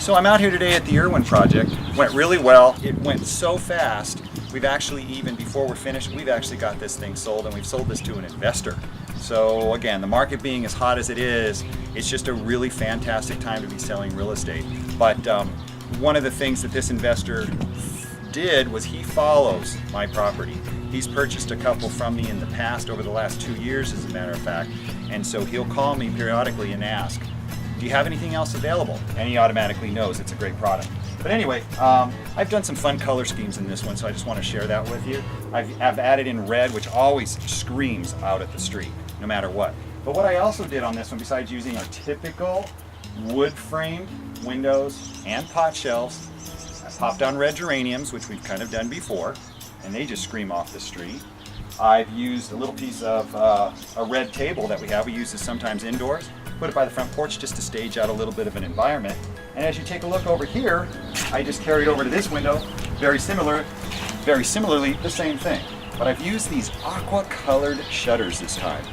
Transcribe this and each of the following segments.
So I'm out here today at the Erwin project. Went really well. It went so fast. We've actually, even before we're finished, we've actually got this thing sold, and we've sold this to an investor. So again, the market being as hot as it is, it's just a really fantastic time to be selling real estate. But one of the things that this investor did was he follows my property. He's purchased a couple from me in the past, over the last 2 years as a matter of fact, and so he'll call me periodically and ask, do you have anything else available? And he automatically knows it's a great product. But anyway, I've done some fun color schemes in this one, so I just want to share that with you. I've added in red, which always screams out at the street, no matter what. But what I also did on this one, besides using our typical wood framed windows and pot shelves, I popped on red geraniums, which we've kind of done before, and they just scream off the street. I've used a little piece of a red table that we have. We use this sometimes indoors. Put it by the front porch just to stage out a little bit of an environment. And as you take a look over here, I just carried over to this window, very similarly, the same thing. But I've used these aqua colored shutters this time.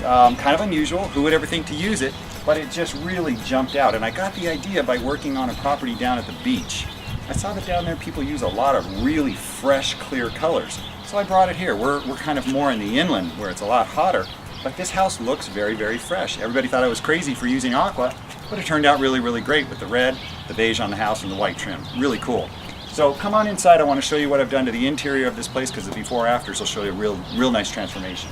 Kind of unusual, who would ever think to use it, but it just really jumped out. And I got the idea by working on a property down at the beach. I saw that down there people use a lot of really fresh, clear colors. So I brought it here. We're kind of more in the inland where it's a lot hotter. But this house looks very, very fresh. Everybody thought I was crazy for using aqua, but it turned out really, really great with the red, the beige on the house, and the white trim. Really cool. So come on inside. I want to show you what I've done to the interior of this place, because the before afters will show you a real nice transformation.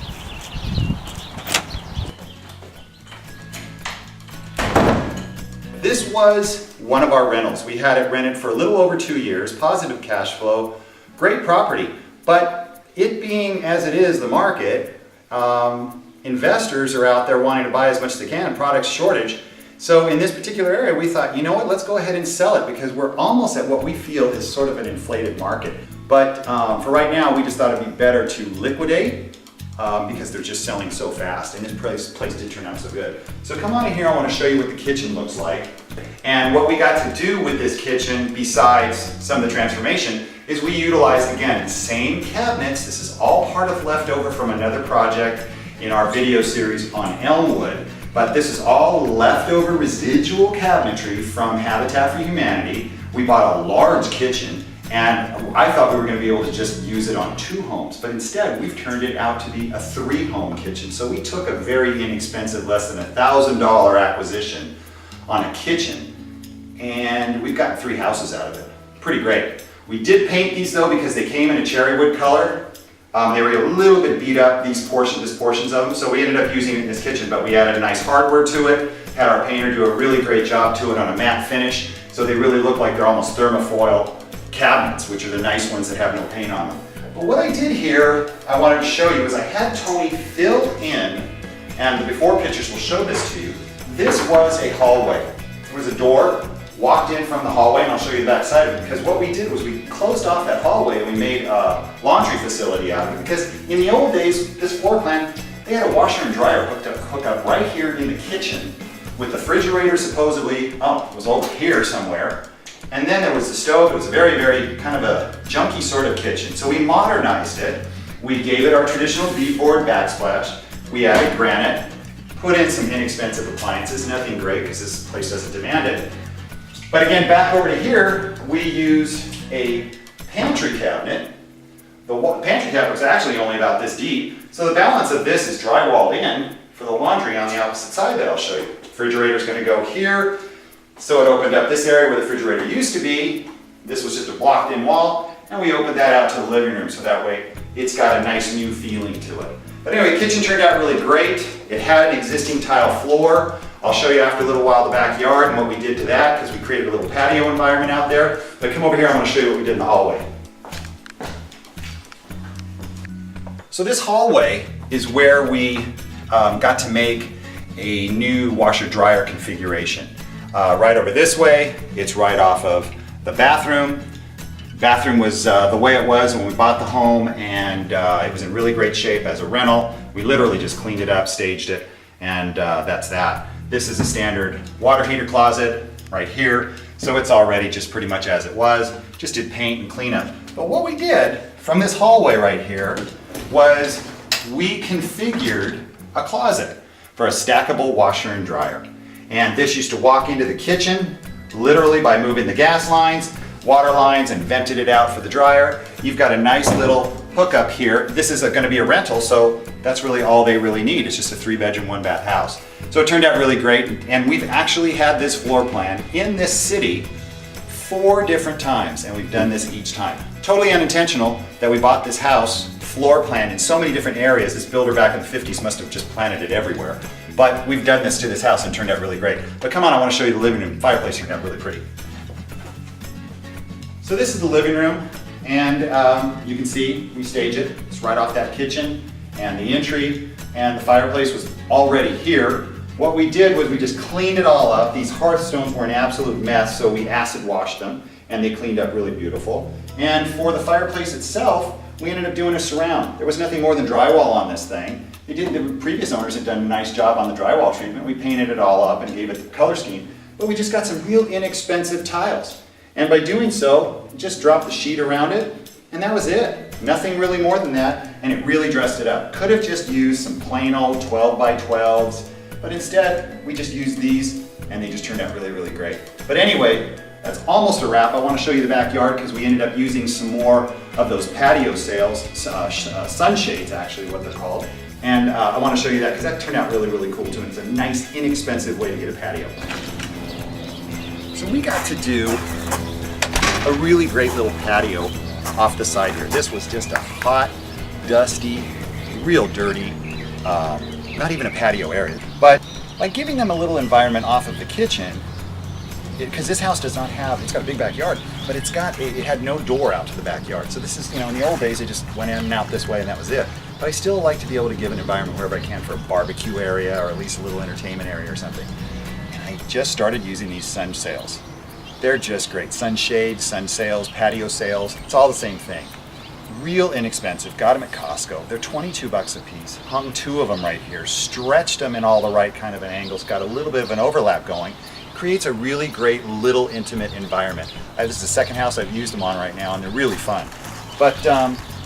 This was one of our rentals. We had it rented for a little over 2 years, positive cash flow, great property. But it being as it is, the market, investors are out there wanting to buy as much as they can, product shortage. So in this particular area, we thought, you know what, let's go ahead and sell it, because we're almost at what we feel is sort of an inflated market. But for right now, we just thought it'd be better to liquidate because they're just selling so fast, and this place did turn out so good. So come on in here, I want to show you what the kitchen looks like. And what we got to do with this kitchen, besides some of the transformation, is we utilized, again, same cabinets. This is all part of leftover from another project in our video series on Elmwood, but this is all leftover residual cabinetry from Habitat for Humanity. We bought a large kitchen, and I thought we were going to be able to just use it on 2 homes, but instead we've turned it out to be a 3-home kitchen. So we took a very inexpensive, less than $1,000 acquisition on a kitchen, and we've gotten 3 houses out of it. Pretty great. We did paint these though, because they came in a cherry wood color. They were a little bit beat up, these portions of them, so we ended up using it in this kitchen, but we added a nice hardware to it, had our painter do a really great job to it on a matte finish, so they really look like they're almost thermofoil cabinets, which are the nice ones that have no paint on them. But what I did here, I wanted to show you, is I had Tony fill in, and the before pictures will show this to you. This was a hallway. There was a door, walked in from the hallway, and I'll show you the back side of it, because what we did was we closed off that hallway and we made a laundry facility out of it, because in the old days, this floor plan, they had a washer and dryer hooked up right here in the kitchen, with the refrigerator supposedly, it was over here somewhere, and then there was the stove. It was a very, very kind of a junky sort of kitchen. So we modernized it. We gave it our traditional beadboard backsplash. We added granite, put in some inexpensive appliances, nothing great because this place doesn't demand it. But again, back over to here, we used a pantry cabinet. The pantry cabinet was actually only about this deep. So the balance of this is drywalled in for the laundry on the opposite side that I'll show you. Refrigerator's gonna go here. So it opened up this area where the refrigerator used to be. This was just a blocked in wall. And we opened that out to the living room, so that way it's got a nice new feeling to it. But anyway, the kitchen turned out really great. It had an existing tile floor. I'll show you after a little while the backyard and what we did to that, because we created a little patio environment out there. But come over here, I want to show you what we did in the hallway. So this hallway is where we got to make a new washer-dryer configuration. Right over this way, it's right off of the bathroom. Bathroom was the way it was when we bought the home, and it was in really great shape as a rental. We literally just cleaned it up, staged it, and that's that. This is a standard water heater closet right here, so it's already just pretty much as it was. Just did paint and cleanup. But what we did from this hallway right here was we configured a closet for a stackable washer and dryer. And this used to walk into the kitchen literally by moving the gas lines, water lines, and vented it out for the dryer. You've got a nice little hookup here. This is going to be a rental, so that's really all they really need. It's just a 3-bedroom, 1-bath house. So it turned out really great, and we've actually had this floor plan in this city 4 different times, and we've done this each time. Totally unintentional that we bought this house floor plan in so many different areas. This builder back in the 50s must have just planted it everywhere. But we've done this to this house and it turned out really great. But come on, I want to show you the living room. Fireplace turned out really pretty. So this is the living room, and you can see we stage it. It's right off that kitchen and the entry, and the fireplace was already here. What we did was we just cleaned it all up. These hearthstones were an absolute mess, so we acid washed them and they cleaned up really beautiful. And for the fireplace itself, we ended up doing a surround. There was nothing more than drywall on this thing. The previous owners had done a nice job on the drywall treatment. We painted it all up and gave it the color scheme, but we just got some real inexpensive tiles. And by doing so, just dropped the sheet around it, and that was it. Nothing really more than that, and it really dressed it up. Could have just used some plain old 12 by 12s, but instead, we just used these, and they just turned out really, really great. But anyway, that's almost a wrap. I want to show you the backyard because we ended up using some more of those patio sails, sunshades actually, what they're called. And I want to show you that because that turned out really, really cool too. And it's a nice, inexpensive way to get a patio. So we got to do a really great little patio off the side here. This was just a hot, dusty, real dirty, not even a patio area. But by giving them a little environment off of the kitchen, because this house does not have, it's got a big backyard, but it had no door out to the backyard. So this is, in the old days, they just went in and out this way and that was it. But I still like to be able to give an environment wherever I can for a barbecue area or at least a little entertainment area or something. And I just started using these sun sails. They're just great. Sunshades, sun sails, patio sails, it's all the same thing. Real inexpensive, got them at Costco. They're 22 bucks a piece. Hung 2 of them right here, stretched them in all the right kind of angles, got a little bit of an overlap going. Creates a really great little intimate environment. This is the second house I've used them on right now, and they're really fun. But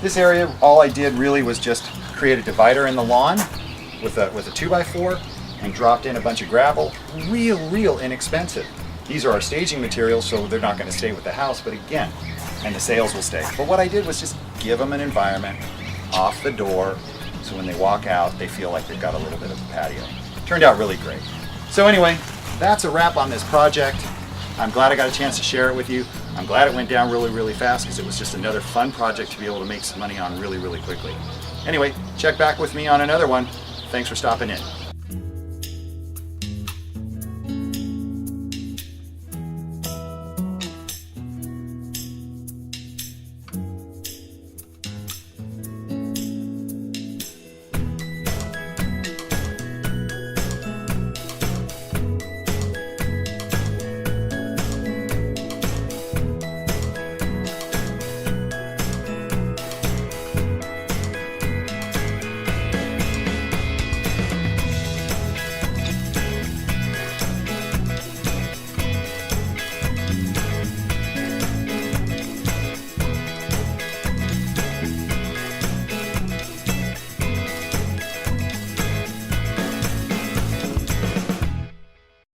this area, all I did really was just create a divider in the lawn with a 2x4 and dropped in a bunch of gravel. Real inexpensive. These are our staging materials, so they're not going to stay with the house, but again, and the sails will stay. But what I did was just give them an environment off the door, so when they walk out, they feel like they've got a little bit of a patio. Turned out really great. So anyway, that's a wrap on this project. I'm glad I got a chance to share it with you. I'm glad it went down really fast because it was just another fun project to be able to make some money on really quickly. Anyway, check back with me on another one. Thanks for stopping in.